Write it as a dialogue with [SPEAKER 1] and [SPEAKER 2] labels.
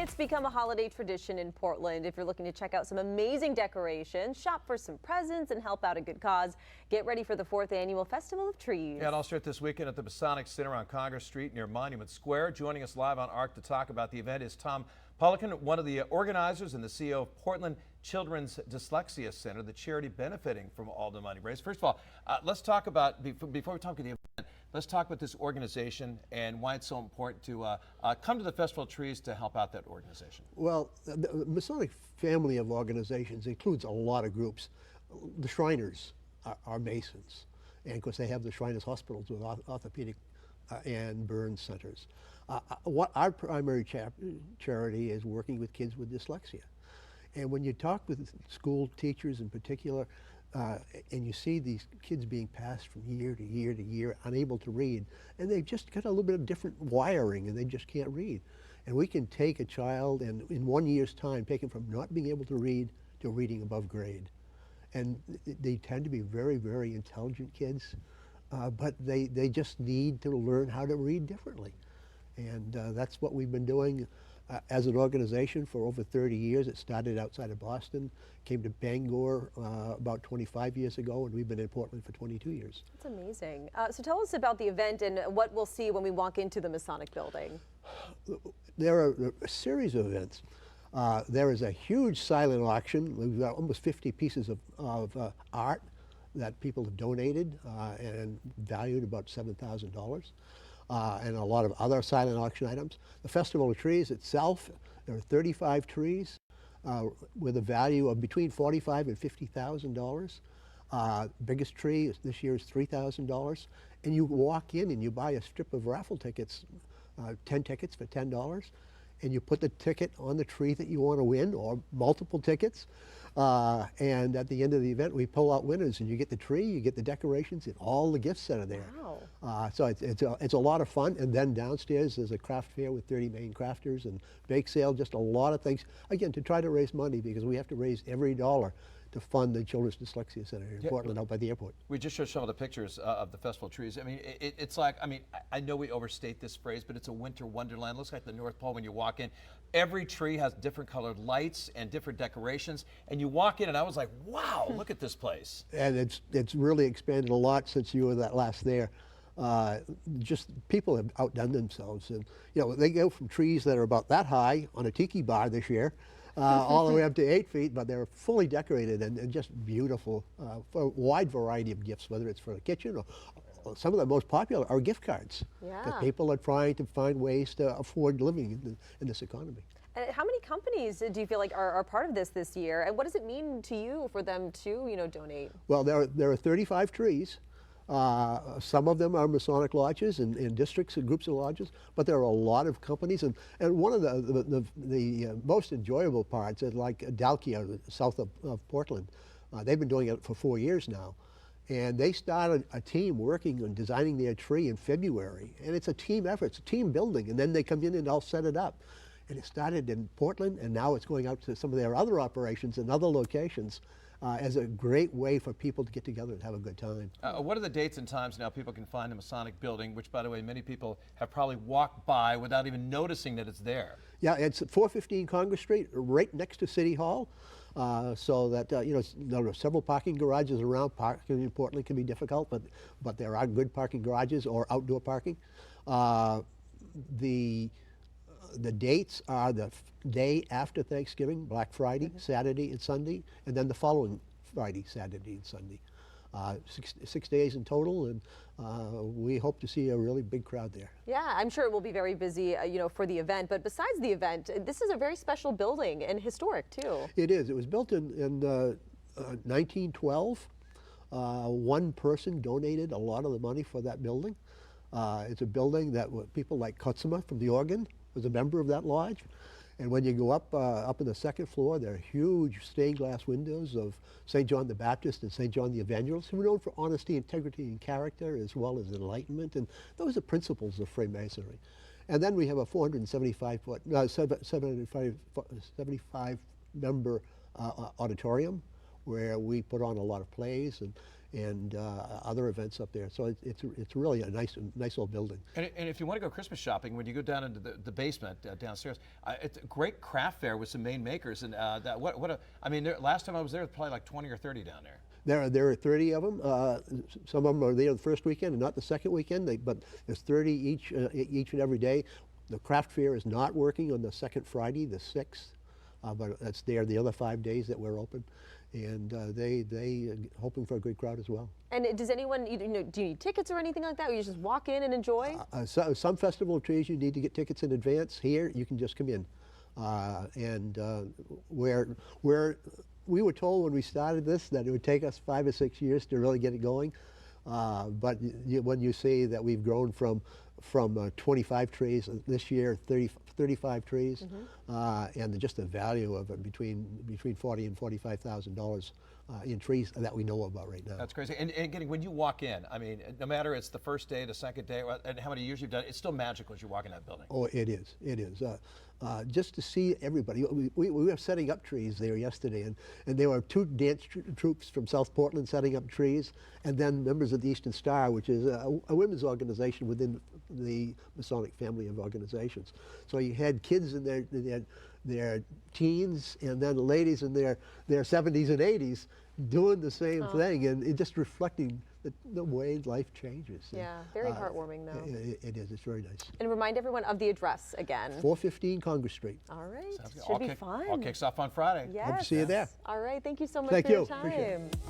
[SPEAKER 1] It's become a holiday tradition in Portland. If you're looking to check out some amazing decorations, shop for some presents, and help out a good cause, get ready for the 4th annual Festival of Trees.
[SPEAKER 2] Yeah, it all starts this weekend at the Masonic Center on Congress Street near Monument Square. Joining us live on ARC to talk about the event is Tom Pulkkinen, one of the organizers and the CEO of Portland Children's Dyslexia Center, the charity benefiting from all the money raised. First of all, let's talk about, before we talk about the event, let's talk about this organization and why it's so important to come to the Festival of Trees to help out that organization.
[SPEAKER 3] Well, the Masonic family of organizations includes a lot of groups. The Shriners are Masons, and of course they have the Shriners hospitals with orthopedic and burn centers. What our primary charity is working with kids with dyslexia. And when you talk with school teachers in particular, and you see these kids being passed from year to year to year, unable to read, and they've just got a little bit of different wiring and they just can't read. And we can take a child and in 1 year's time take them from not being able to read to reading above grade. And they tend to be very, very intelligent kids, but they just need to learn how to read differently. And that's what we've been doing as an organization for over 30 years. It started outside of Boston, came to Bangor about 25 years ago, and we've been in Portland for 22 years.
[SPEAKER 1] That's amazing. So tell us about the event and what we'll see when we walk into the Masonic building.
[SPEAKER 3] There are a series of events. There is a huge silent auction. We've got almost 50 pieces of art that people have donated and valued about $7,000. And a lot of other silent auction items. The Festival of Trees itself, there are 35 trees with a value of between $45,000 and $50,000. Biggest tree this year is $3,000. And you walk in and you buy a strip of raffle tickets, 10 tickets for $10. And you put the ticket on the tree that you want to win, or multiple tickets. And at the end of the event, we pull out winners, and you get the tree, you get the decorations, and all the gifts that are there.
[SPEAKER 1] Wow.
[SPEAKER 3] So it's a lot of fun. And then downstairs, there's a craft fair with 30 Maine crafters and bake sale, just a lot of things. Again, to try to raise money, because we have to raise every dollar to fund the Children's Dyslexia Center here in Portland, out by the airport.
[SPEAKER 2] We just showed some of the pictures of the Festival of Trees. I mean, it's like, I know we overstate this phrase, but it's a winter wonderland. It looks like the North Pole when you walk in. Every tree has different colored lights and different decorations. And you walk in and I was like, wow, look at this place.
[SPEAKER 3] And it's really expanded a lot since you were last there. Just people have outdone themselves. And, you know, they go from trees that are about that high on a tiki bar this year, all the way up to 8 feet, but they're fully decorated and just beautiful for a wide variety of gifts, whether it's for the kitchen or some of the most popular are gift cards. Because people are trying to find ways to afford living in this economy.
[SPEAKER 1] And how many companies do you feel like are part of this year? And what does it mean to you for them to, donate?
[SPEAKER 3] Well, there are 35 trees. Some of them are Masonic lodges and districts and groups of lodges, but there are a lot of companies. And one of the most enjoyable parts is like Dyslexia, south of Portland. They've been doing it for 4 years now. And they started a team working on designing their tree in February. And it's a team effort, it's a team building. And then they come in and all set it up. And it started in Portland, and now it's going out to some of their other operations in other locations. As a great way for people to get together and have a good time.
[SPEAKER 2] What are the dates and times now people can find the Masonic building, which, by the way, many people have probably walked by without even noticing that it's there? Yeah,
[SPEAKER 3] it's at 415 Congress Street, right next to City Hall. So that, there are several parking garages around. Parking in Portland can be difficult, but there are good parking garages or outdoor parking. The dates are the day after Thanksgiving, Black Friday, Saturday and Sunday, and then the following Friday, Saturday and Sunday. 6 days in total, and we hope to see a really big crowd there.
[SPEAKER 1] Yeah, I'm sure it will be very busy, for the event. But besides the event, this is a very special building and historic too.
[SPEAKER 3] It is. It was built in 1912. One person donated a lot of the money for that building. It's a building that people like Kutsuma from the organ was a member of that lodge. And when you go up in the second floor, there are huge stained glass windows of St. John the Baptist and St. John the Evangelist, who were known for honesty, integrity, and character, as well as enlightenment. And those are principles of Freemasonry. And then we have a 75 member auditorium where we put on a lot of plays. and other events up there. So it's really a nice old building.
[SPEAKER 2] And if you want to go Christmas shopping, when you go down into the basement downstairs, it's a great craft fair with some Maine makers. And I mean, last time I was there, probably like 20 or 30 down there.
[SPEAKER 3] There are 30 of them. Some of them are there the first weekend and not the second weekend, but there's 30 each and every day. The craft fair is not working on the second Friday, the 6th, but it's there the other 5 days that we're open. And they hoping for a good crowd as well.
[SPEAKER 1] And does anyone, do you need tickets or anything like that? Or you just walk in and enjoy?
[SPEAKER 3] Some Festival of Trees you need to get tickets in advance. Here you can just come in. Where we were told when we started this that it would take us 5 or 6 years to really get it going. But when you see that we've grown from 25 trees this year, 35 trees, and just the value of it between $40,000 and $45,000 in trees that we know about right now.
[SPEAKER 2] That's crazy. And again, when you walk in, I mean, no matter it's the first day, the second day, and how many years you've done, it's still magical as you walk in that building.
[SPEAKER 3] Oh, it is. It is. Just to see everybody. We were setting up trees there yesterday, and there were 2 dance troops from South Portland setting up trees, and then members of the Eastern Star, which is a women's organization within the Masonic family of organizations. So you had kids in their teens, and then ladies in their 70s and 80s doing the same thing, and it just reflecting the way life changes.
[SPEAKER 1] Yeah, very heartwarming though.
[SPEAKER 3] It is. It's very nice.
[SPEAKER 1] And remind everyone of the address again.
[SPEAKER 3] 415 Congress Street.
[SPEAKER 1] All right.
[SPEAKER 2] Sounds good.
[SPEAKER 1] Should be fun.
[SPEAKER 2] All kicks off on Friday.
[SPEAKER 1] Yes.
[SPEAKER 3] Hope to see you there.
[SPEAKER 1] All right. Thank you so much
[SPEAKER 3] Thank
[SPEAKER 1] for your
[SPEAKER 3] you. Appreciate it.
[SPEAKER 1] time.